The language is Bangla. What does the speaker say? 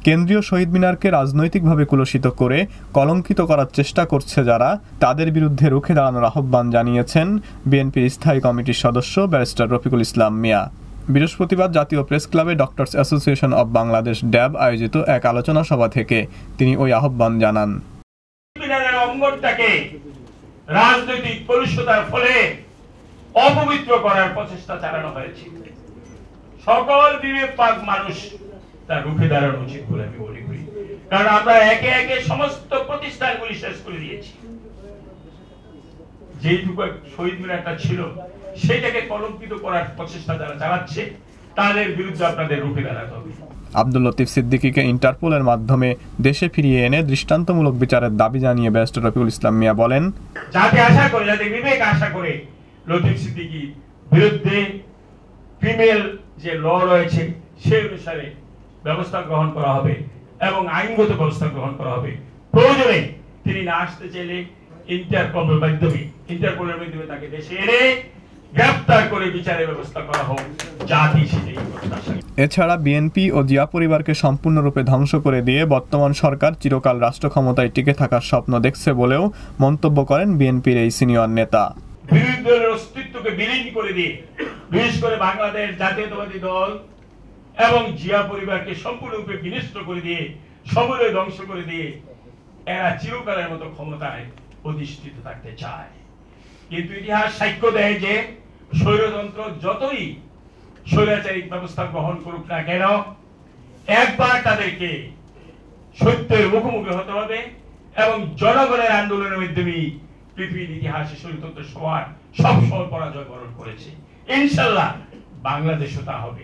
কেন্দ্রীয় শহীদ মিনারকে রাজনৈতিকভাবে কুলসিত করে কলঙ্কিত করার চেষ্টা করছে যারা, তাদের বিরুদ্ধে রুখে দাঁড়ানোর আহ্বান জানিয়েছেন বিএনপির স্থায়ী কমিটির সদস্য ব্যারিস্টার রফিকুল ইসলাম মিয়া। বৃহস্পতিবার জাতীয় প্রেস ক্লাবে ডক্টরস অ্যাসোসিয়েশন অব বাংলাদেশ ড্যাব আয়োজিত এক আলোচনা সভা থেকে তিনি ওই আহ্বান জানান। রাজনৈতিক কলুষতার ফলে অপবিত্র করার প্রচেষ্টা চালানো হয়েছে। সকল বিবেকবান মানুষ তার রুখে দাঁড়ানো উচিত বলে আমি মনে করি, কারণ আমরা একে একে সমস্ত প্রতিষ্ঠানগুলি শেষ করে দিয়েছি। যেইটুকু শহীদ মিনারটা ছিল সেটাকে কলঙ্কিত করার প্রচেষ্টা যারা চালাচ্ছে তাদের বিরুদ্ধে আপনাদের রুখে দাঁড়াতে হবে। আব্দুল লতিফ সিদ্দিকীকে ইন্টারপোলের মাধ্যমে দেশে ফিরিয়ে এনে দৃষ্টান্তমূলক বিচারের দাবি জানিয়ে ব্যারিস্টার রফিকুল ইসলাম মিয়া বলেন, যাতে বিবেক আশা করে লতিফ সিদ্দিকীর বিরুদ্ধে ক্রিমিনাল যে ল রয়েছে সেই অনুসারে ব্যবস্থা গ্রহণ করা হবে এবং আইনগত ব্যবস্থা গ্রহণ করা হবে। প্রয়োজনে তিনি না আসতে চাইলে ইন্টারপোলের মাধ্যমে তাকে দেশে এনে গ্রেফতার করে বিচারের ব্যবস্থা করা হোক। জাতি সেটাই প্রত্যাশা। এছাড়া বিএনপি ও জিয়া পরিবারকে সম্পূর্ণরূপে ধ্বংস করে দিয়ে বর্তমান সরকার চিরকাল রাষ্ট্র ক্ষমতায় টিকে থাকার স্বপ্ন দেখছে বলেও মন্তব্য করেন বিএনপির এই সিনিয়র নেতা। বিরোধী দলের অস্তিত্বকে বিলীন করে দিয়ে, বিশেষ করে বাংলাদেশ জাতীয়তাবাদী দল এবং জিয়া পরিবারকে সম্পূর্ণরূপে বিনষ্ট করে দিয়ে, সমূলে ধ্বংস করে দিয়ে এরা চিরকালের মতো ক্ষমতায় অধিষ্ঠিত থাকতে চায়। কিন্তু ইতিহাস সাক্ষ্য দেয় যে স্বৈরতন্ত্র যতই স্বৈরাচারিক ব্যবস্থা গ্রহণ করুক না কেন, একবার তাদেরকে সত্যের মুখোমুখি হতে হবে এবং জনগণের আন্দোলনের মাধ্যমে পৃথিবীর ইতিহাসে স্বৈরতন্ত্র সব সময় পরাজয় বরণ করেছে। ইনশাআল্লাহ বাংলাদেশও তা হবে।